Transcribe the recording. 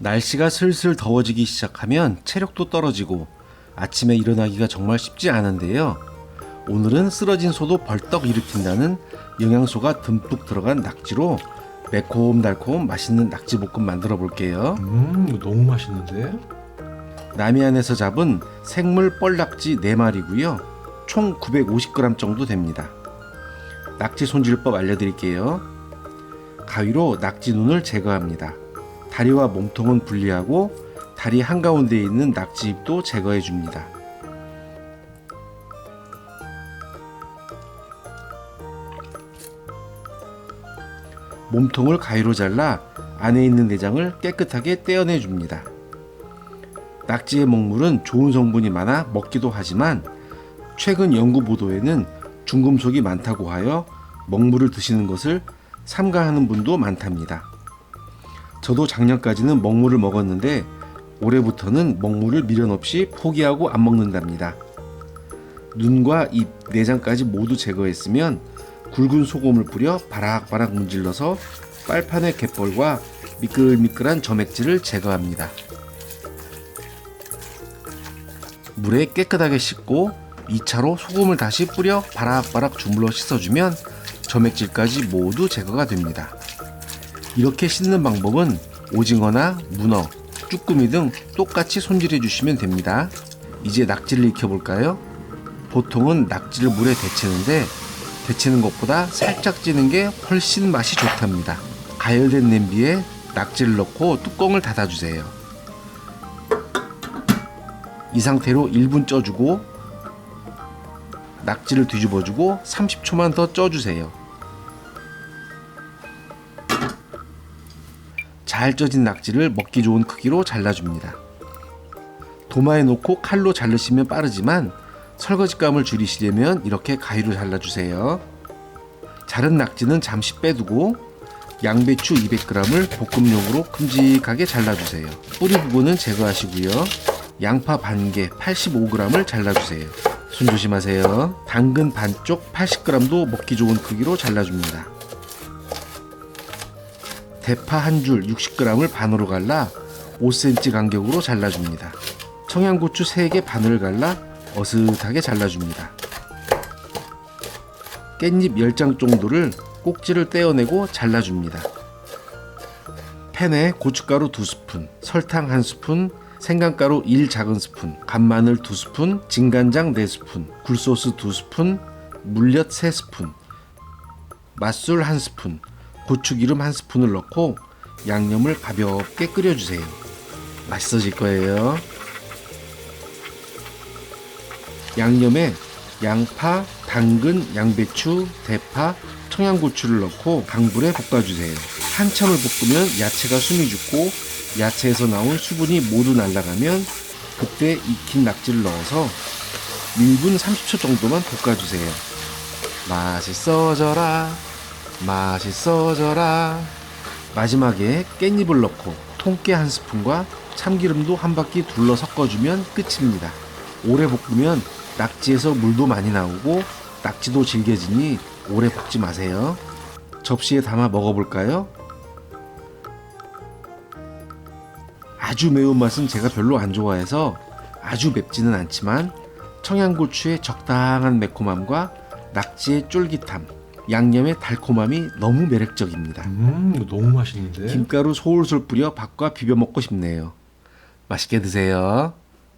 날씨가 슬슬 더워지기 시작하면 체력도 떨어지고 아침에 일어나기가 정말 쉽지 않은데요. 오늘은 쓰러진 소도 벌떡 일으킨다는 영양소가 듬뿍 들어간 낙지로 매콤달콤 맛있는 낙지볶음 만들어 볼게요. 이거 너무 맛있는데? 남해안에서 잡은 생물 뻘낙지 4마리고요. 총 950g 정도 됩니다. 낙지 손질법 알려드릴게요. 가위로 낙지 눈을 제거합니다. 다리와 몸통은 분리하고 다리 한가운데에 있는 낙지 잎도 제거해 줍니다. 몸통을 가위로 잘라 안에 있는 내장을 깨끗하게 떼어내 줍니다. 낙지의 먹물은 좋은 성분이 많아 먹기도 하지만 최근 연구 보도에는 중금속이 많다고 하여 먹물을 드시는 것을 삼가하는 분도 많답니다. 저도 작년까지는 먹물을 먹었는데 올해부터는 먹물을 미련 없이 포기하고 안 먹는답니다. 눈과 입, 내장까지 모두 제거했으면 굵은 소금을 뿌려 바락바락 문질러서 빨판의 갯벌과 미끌미끌한 점액질을 제거합니다. 물에 깨끗하게 씻고 2차로 소금을 다시 뿌려 바락바락 주물러 씻어주면 점액질까지 모두 제거가 됩니다. 이렇게 씻는 방법은 오징어나 문어, 쭈꾸미 등 똑같이 손질해 주시면 됩니다. 이제 낙지를 익혀볼까요? 보통은 낙지를 물에 데치는데 데치는 것보다 살짝 찌는 게 훨씬 맛이 좋답니다. 가열된 냄비에 낙지를 넣고 뚜껑을 닫아주세요. 이 상태로 1분 쪄주고 낙지를 뒤집어주고 30초만 더 쪄주세요. 잘 쪄진 낙지를 먹기 좋은 크기로 잘라줍니다. 도마에 놓고 칼로 자르시면 빠르지만 설거지감을 줄이시려면 이렇게 가위로 잘라주세요. 자른 낙지는 잠시 빼두고 양배추 200g을 볶음용으로 큼직하게 잘라주세요. 뿌리 부분은 제거하시고요. 양파 반개 85g을 잘라주세요. 손 조심하세요. 당근 반쪽 80g도 먹기 좋은 크기로 잘라줍니다. 대파 한 줄 60g을 반으로 갈라 5cm 간격으로 잘라줍니다. 청양고추 3개 반을 갈라 어슷하게 잘라줍니다. 깻잎 10장 정도를 꼭지를 떼어내고 잘라줍니다. 팬에 고춧가루 2스푼, 설탕 1스푼, 생강가루 1 작은 스푼, 간마늘 2스푼, 진간장 4스푼, 굴소스 2스푼, 물엿 3스푼, 맛술 1스푼, 고추기름 1스푼을 넣고 양념을 가볍게 끓여주세요. 맛있어질 거예요. 양념에 양파, 당근, 양배추, 대파, 청양고추를 넣고 강불에 볶아주세요. 한참을 볶으면 야채가 숨이 죽고 야채에서 나온 수분이 모두 날아가면 그때 익힌 낙지를 넣어서 1분 30초 정도만 볶아주세요. 맛있어져라, 맛있어져라. 마지막에 깻잎을 넣고 통깨 1스푼과 참기름도 한 바퀴 둘러 섞어주면 끝입니다. 오래 볶으면 낙지에서 물도 많이 나오고 낙지도 질겨지니 오래 볶지 마세요. 접시에 담아 먹어볼까요? 아주 매운맛은 제가 별로 안 좋아해서 아주 맵지는 않지만 청양고추의 적당한 매콤함과 낙지의 쫄깃함, 양념의 달콤함이 너무 매력적입니다. 이거 너무 맛있는데? 김가루 솔솔 뿌려 밥과 비벼 먹고 싶네요. 맛있게 드세요.